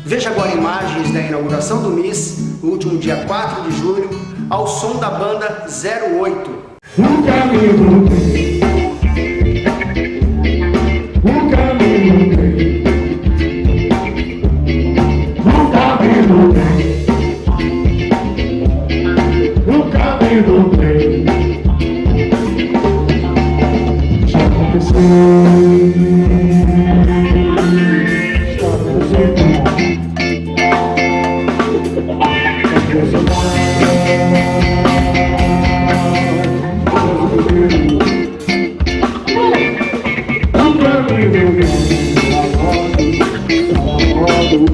Veja agora imagens da inauguração do MIS, no último dia 4 de julho, ao som da banda 08. O caminho tem, o caminho tem, o caminho tem, o caminho tem. Já aconteceu, já aconteceu.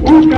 O